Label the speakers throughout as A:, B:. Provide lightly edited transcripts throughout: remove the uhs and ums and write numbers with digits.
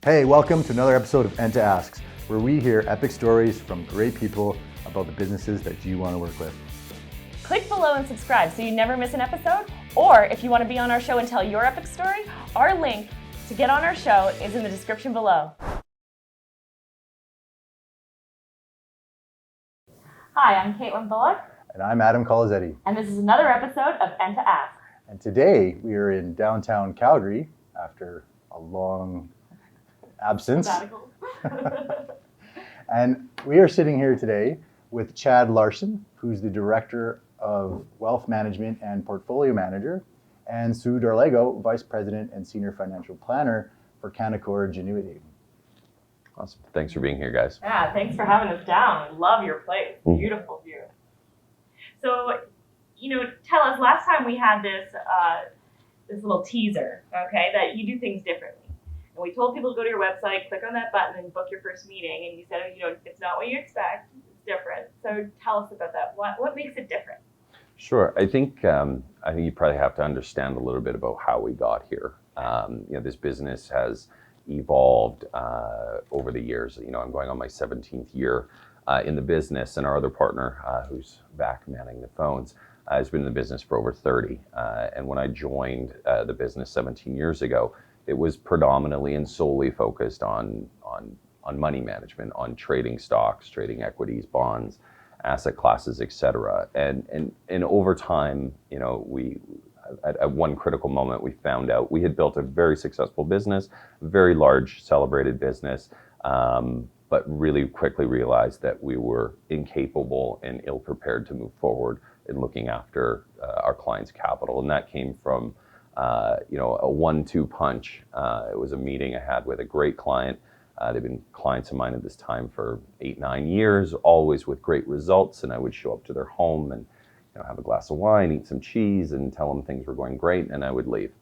A: Hey, welcome to another episode of Enta Asks, where we hear epic stories from great people about the businesses that you want to work with.
B: Click below and subscribe so you never miss an episode. Or if you want to be on our show and tell your epic story, our link to get on our show is in the description below. Hi, I'm Caitlin Bullock.
A: And I'm Adam Colazetti.
B: And this is another episode of Enta Asks.
A: And today we are in downtown Calgary after a long absence. And we are sitting here today with Chad Larson, who's the Director of Wealth Management and Portfolio Manager, and Sue Derlago, Vice President and Senior Financial Planner for Canaccord Genuity.
C: Awesome. Thanks for being here, guys.
B: Yeah, thanks for having us down. We love your place. Beautiful view. So, tell us, last time we had this little teaser, okay, that you do things differently. And we told people to go to your website, click on that button, and book your first meeting. And you said, it's not what you expect. It's different. So tell us about that. What makes it different?
C: Sure. I think you probably have to understand a little bit about how we got here. This business has evolved over the years. I'm going on my 17th year in the business, and our other partner, who's back manning the phones, has been in the business for over 30. And when I joined the business 17 years ago, it was predominantly and solely focused on money management, on trading stocks, trading equities, bonds, asset classes, etc. And over time, we at one critical moment we found out we had built a very successful business, very large, celebrated business, but really quickly realized that we were incapable and ill-prepared to move forward in looking after our clients' capital, and that came from a 1-2 punch. It was a meeting I had with a great client. They've been clients of mine at this time for 8-9 years, always with great results. And I would show up to their home and have a glass of wine, eat some cheese, and tell them things were going great, and I would leave.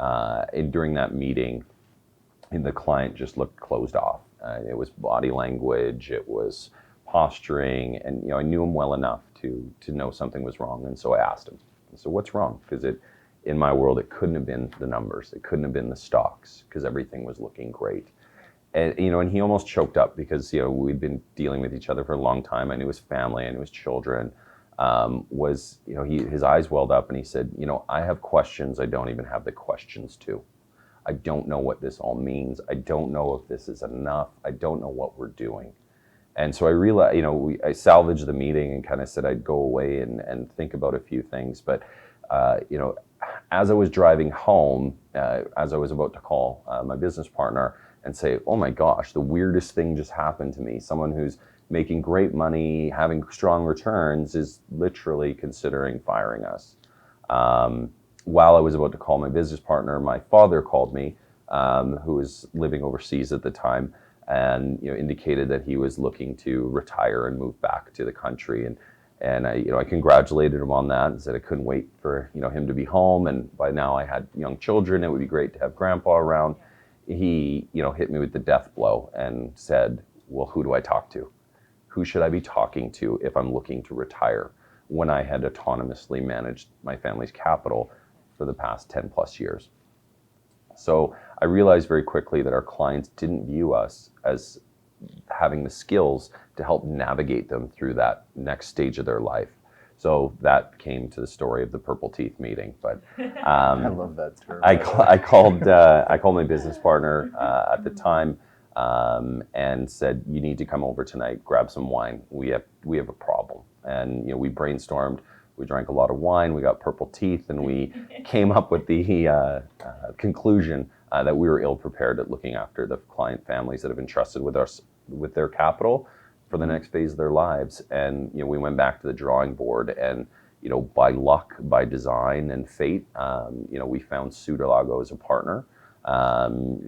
C: And during that meeting, the client just looked closed off. It was body language, it was posturing, and I knew him well enough to know something was wrong. And so I asked him, so what's wrong? Because in my world, it couldn't have been the numbers. It couldn't have been the stocks, because everything was looking great. And, and he almost choked up because, we'd been dealing with each other for a long time. I knew his family, I knew his children. His eyes welled up and he said, I have questions I don't even have the questions to. I don't know what this all means. I don't know if this is enough. I don't know what we're doing. And so I realized, I salvaged the meeting and kind of said I'd go away and think about a few things. But, as I was driving home, as I was about to call my business partner and say, oh my gosh, the weirdest thing just happened to me. Someone who's making great money, having strong returns, is literally considering firing us. While I was about to call my business partner, my father called me, who was living overseas at the time, and indicated that he was looking to retire and move back to the country. And I congratulated him on that and said I couldn't wait for him to be home. And by now I had young children. It would be great to have grandpa around. He hit me with the death blow and said, well, who do I talk to? Who should I be talking to if I'm looking to retire when I had autonomously managed my family's capital for the past 10 plus years? So I realized very quickly that our clients didn't view us as having the skills to help navigate them through that next stage of their life. So that came to the story of the purple teeth meeting. But
A: I love that term.
C: I called my business partner at the time and said, you need to come over tonight, grab some wine. We have a problem. And we brainstormed. We drank a lot of wine. We got purple teeth, and we came up with the conclusion that we were ill prepared at looking after the client families that have entrusted with us with their capital for the next phase of their lives. And we went back to the drawing board, and by luck, by design and fate, we found Sue Derlago as a partner.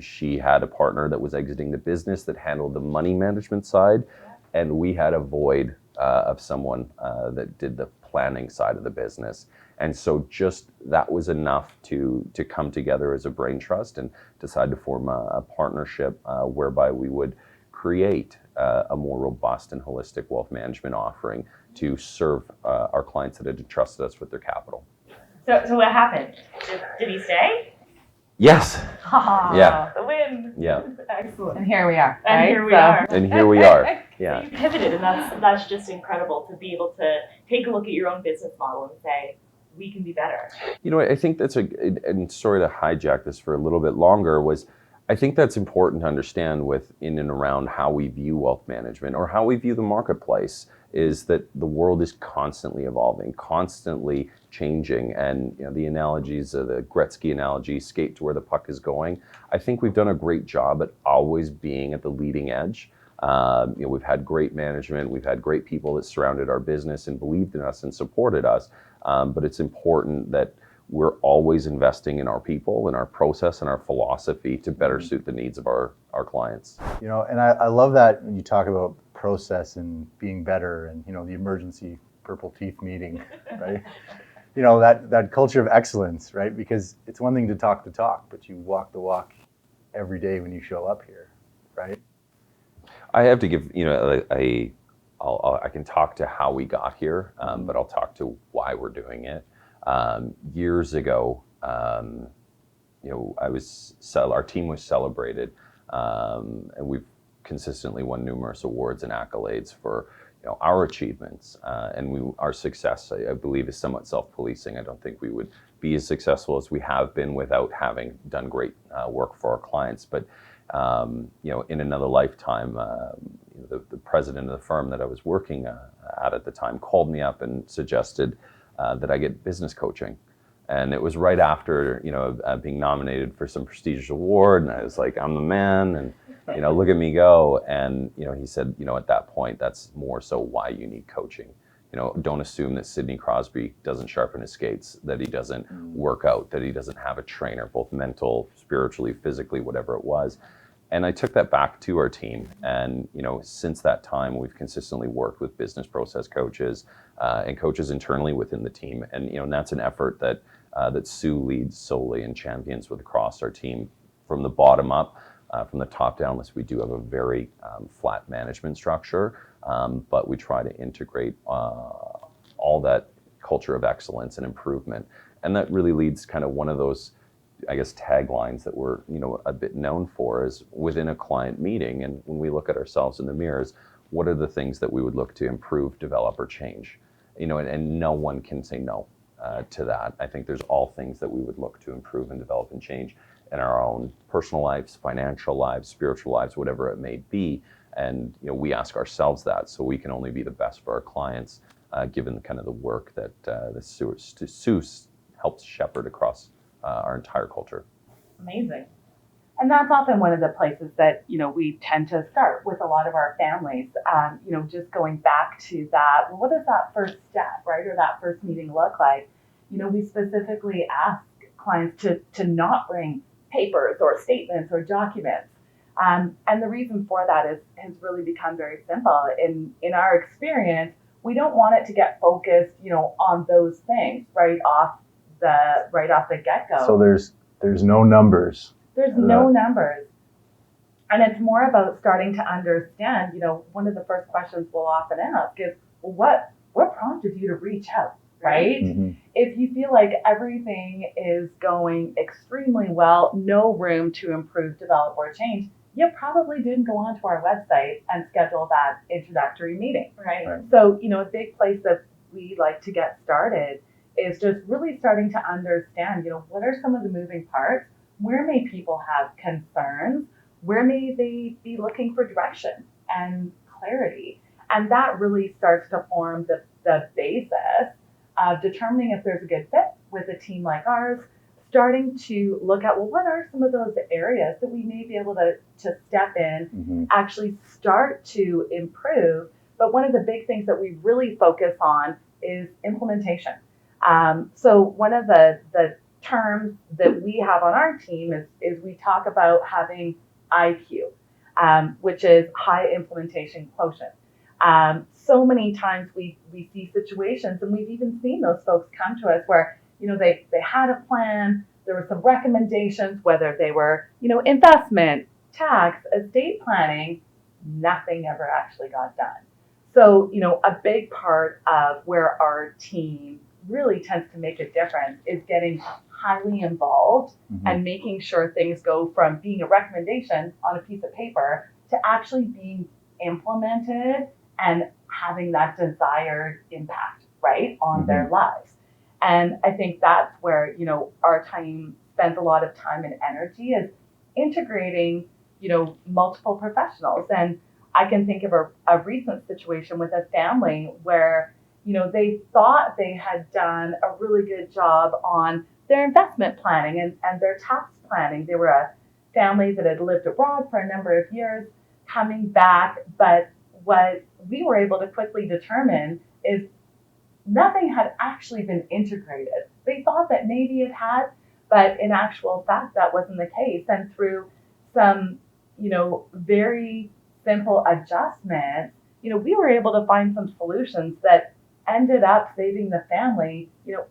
C: She had a partner that was exiting the business that handled the money management side, and we had a void of someone that did the planning side of the business. And so just that was enough to come together as a brain trust and decide to form a partnership whereby we would create a more robust and holistic wealth management offering to serve our clients that had entrusted us with their capital.
B: So what happened? Did he stay?
C: Yes.
B: Oh,
C: Yeah.
B: the win. win.
C: Yeah.
B: Excellent.
D: And here we are.
B: And
D: right?
B: here we are.
C: And here we are.
B: So
C: Yeah.
B: you pivoted, and that's just incredible to be able to take a look at your own business model and say, we can be better.
C: You know, I think that's and sorry to hijack this for a little bit longer, I think that's important to understand in and around how we view wealth management or how we view the marketplace, is that the world is constantly evolving, constantly changing. And you know, the analogies, the Gretzky analogy, skate to where the puck is going. I think we've done a great job at always being at the leading edge. You know, we've had great management, we've had great people that surrounded our business and believed in us and supported us. But it's important that we're always investing in our people and our process and our philosophy to better suit the needs of our clients.
A: You know, and I love that when you talk about process and being better and, you know, the emergency purple teeth meeting, right? You know, that culture of excellence, right? Because it's one thing to talk the talk, but you walk the walk every day when you show up here, right?
C: I have to give, you know, I can talk to how we got here, but I'll talk to why we're doing it. Years ago, you know, our team was celebrated, and we've consistently won numerous awards and accolades for, you know, our achievements, and our success, I believe, is somewhat self-policing. I don't think we would be as successful as we have been without having done great work for our clients. But you know, in another lifetime, the president of the firm that I was working at the time called me up and suggested that I get business coaching. And it was right after, you know, being nominated for some prestigious award. And I was like, I'm the man, and, you know, look at me go. And, you know, he said, you know, at that point, that's more so why you need coaching. You know, don't assume that Sidney Crosby doesn't sharpen his skates, that he doesn't work out, that he doesn't have a trainer, both mental, spiritually, physically, whatever it was. And I took that back to our team. And, you know, since that time, we've consistently worked with business process coaches and coaches internally within the team. And, you know, and that's an effort that Sue leads solely and champions with across our team from the bottom up, from the top down. Unless we do have a very flat management structure, but we try to integrate all that culture of excellence and improvement. And that really leads kind of one of those, I guess, taglines that we're, you know, a bit known for is within a client meeting. And when we look at ourselves in the mirrors, what are the things that we would look to improve, develop, or change? You know, and no one can say no to that. I think there's all things that we would look to improve and develop and change in our own personal lives, financial lives, spiritual lives, whatever it may be. And, you know, we ask ourselves that so we can only be the best for our clients, given the kind of the work that Sue helps shepherd across our entire culture.
B: Amazing.
D: And that's often one of the places that, you know, we tend to start with a lot of our families, you know, just going back to that, well, what does that first step, right, or that first meeting look like? You know, we specifically ask clients to not bring papers or statements or documents. And the reason for that has really become very simple. In our experience, we don't want it to get focused, you know, on those things right off the get-go.
A: So there's no numbers.
D: There's no numbers. And it's more about starting to understand, you know, one of the first questions we'll often ask is, well, what prompted you to reach out, right?
A: Mm-hmm.
D: If you feel like everything is going extremely well, no room to improve, develop, or change, you probably didn't go onto our website and schedule that introductory meeting.
B: Right.
D: So, you know, a big place that we like to get started is just really starting to understand, you know, what are some of the moving parts? Where may people have concerns? Where may they be looking for direction and clarity? And that really starts to form the basis of determining if there's a good fit with a team like ours, starting to look at, well, what are some of those areas that we may be able to step in, actually start to improve. But one of the big things that we really focus on is implementation. So one of the terms that we have on our team is we talk about having IQ, which is high implementation quotient. So many times we see situations, and we've even seen those folks come to us where, you know, they had a plan, there were some recommendations, whether they were, you know, investment, tax, estate planning, nothing ever actually got done. So, you know, a big part of where our team really tends to make a difference is getting highly involved
A: Mhm.
D: and making sure things go from being a recommendation on a piece of paper to actually being implemented and having that desired impact, right, on their lives. And I think that's where, our team spends a lot of time and energy is integrating, multiple professionals. And I can think of a recent situation with a family where, they thought they had done a really good job on their investment planning and their tax planning. They were a family that had lived abroad for a number of years, coming back, but what we were able to quickly determine is nothing had actually been integrated. They thought that maybe it had, but in actual fact, that wasn't the case. And through some, very simple adjustments, we were able to find some solutions that ended up saving the family,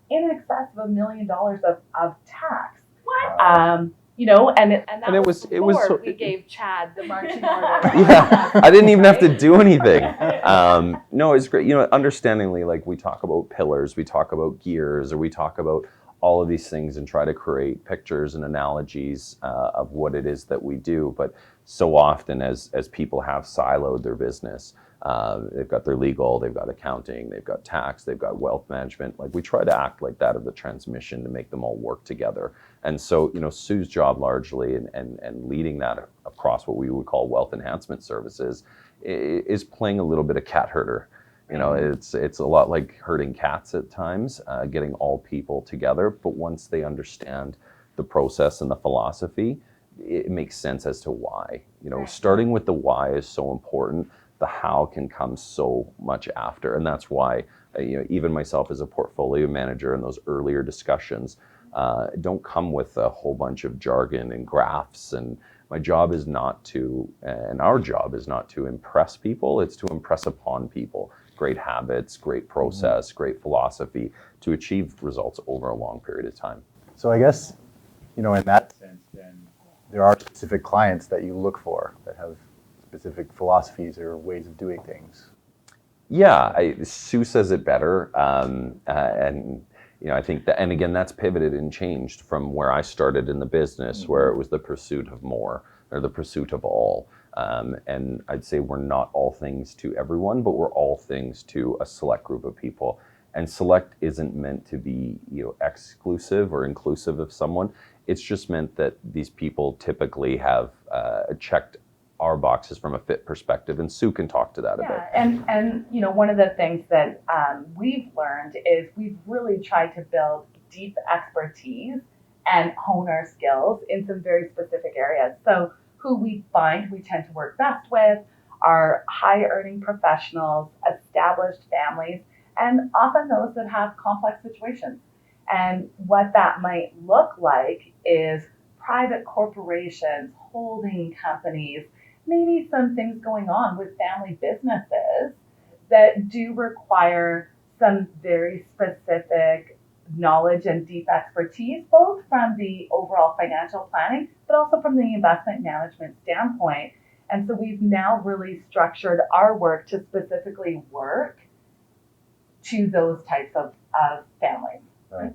D: in excess of $1 million of tax.
B: What?
D: And that
C: And it was so-
D: we gave Chad the marching order.
C: Yeah, I didn't even have to do anything. No, it's great. Understandingly, like we talk about pillars, we talk about gears, or we talk about all of these things and try to create pictures and analogies of what it is that we do. But so often as people have siloed their business, they've got their legal, they've got accounting, they've got tax, they've got wealth management. Like we try to act like that of the transmission to make them all work together. And so, Sue's job largely and leading that across what we would call wealth enhancement services is playing a little bit of cat herder. It's a lot like herding cats at times, getting all people together. But once they understand the process and the philosophy, it makes sense as to why. Starting with the why is so important. The how can come so much after. And that's why, even myself as a portfolio manager in those earlier discussions, don't come with a whole bunch of jargon and graphs. And my job is not to, and our job is not to impress people, it's to impress upon people great habits, great process, great philosophy to achieve results over a long period of time.
A: So I guess, in that sense, then there are specific clients that you look for that have specific philosophies or ways of doing things.
C: Yeah, Sue says it better, and I think that, and again, that's pivoted and changed from where I started in the business, where it was the pursuit of more or the pursuit of all. And I'd say we're not all things to everyone, but we're all things to a select group of people. And select isn't meant to be, exclusive or inclusive of someone. It's just meant that these people typically have checked our boxes from a fit perspective, and Sue can talk to that a bit.
D: And one of the things that we've learned is we've really tried to build deep expertise and hone our skills in some very specific areas. So who we find we tend to work best with are high earning professionals, established families, and often those that have complex situations. And what that might look like is private corporations, holding companies, maybe some things going on with family businesses that do require some very specific knowledge and deep expertise, both from the overall financial planning, but also from the investment management standpoint. And so we've now really structured our work to specifically work to those types of families.
A: Right.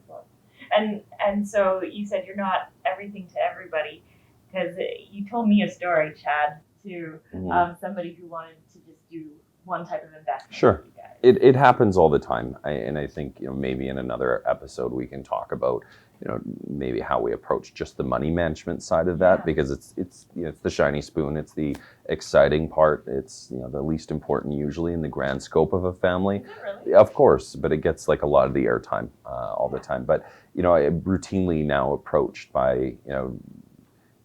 B: And so you said you're not everything to everybody, because you told me a story, Chad, to somebody who wanted to just do one type of investment.
C: Sure.
B: With you guys.
C: It happens all the time. And I think, maybe in another episode we can talk about, maybe how we approach just the money management side of that, because it's it's the shiny spoon, it's the exciting part, it's the least important usually in the grand scope of a family.
B: Is it really?
C: Of course, but it gets like a lot of the airtime all the time. But I'm routinely now approached by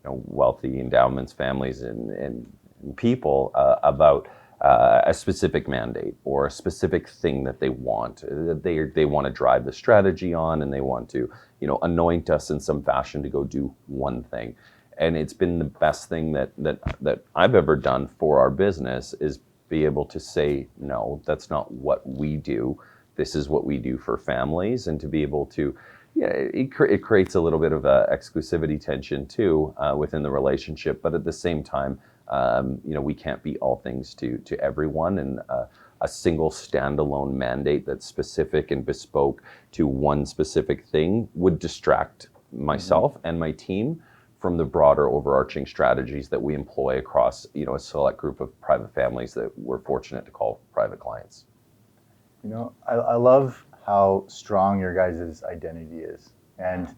C: wealthy endowments, families, and people about a specific mandate or a specific thing that they want. They want to drive the strategy on, and they want to anoint us in some fashion to go do one thing. And it's been the best thing that I've ever done for our business is be able to say, no, that's not what we do. This is what we do for families, and to be able to, it creates a little bit of a exclusivity tension too within the relationship. But at the same time, we can't be all things to everyone, and a single standalone mandate that's specific and bespoke to one specific thing would distract myself and my team from the broader overarching strategies that we employ across, a select group of private families that we're fortunate to call private clients.
A: I love how strong your guys' identity is. And,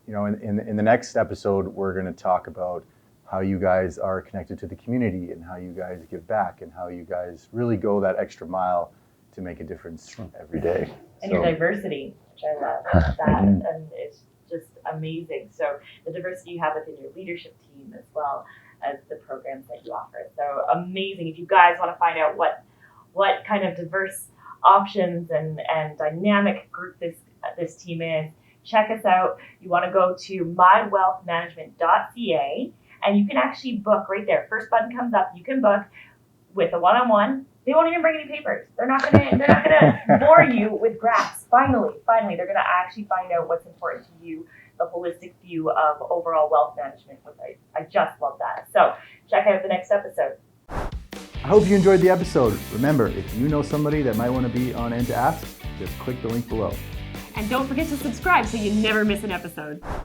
A: in the next episode, we're going to talk about how you guys are connected to the community and how you guys give back and how you guys really go that extra mile to make a difference every day.
B: And your diversity, which I love that, and it's just amazing. So the diversity you have within your leadership team as well as the programs that you offer. So amazing. If you guys want to find out what kind of diverse options and dynamic group this team is, check us out. You want to go to mywealthmanagement.ca and you can actually book right there. First button comes up. You can book with a one-on-one. They won't even bring any papers. They're not gonna bore you with graphs. Finally, they're gonna actually find out what's important to you, the holistic view of overall wealth management, which I just love that. So check out the next episode.
A: I hope you enjoyed the episode. Remember, if you know somebody that might want to be on Enta Ask, just click the link below.
B: And don't forget to subscribe so you never miss an episode.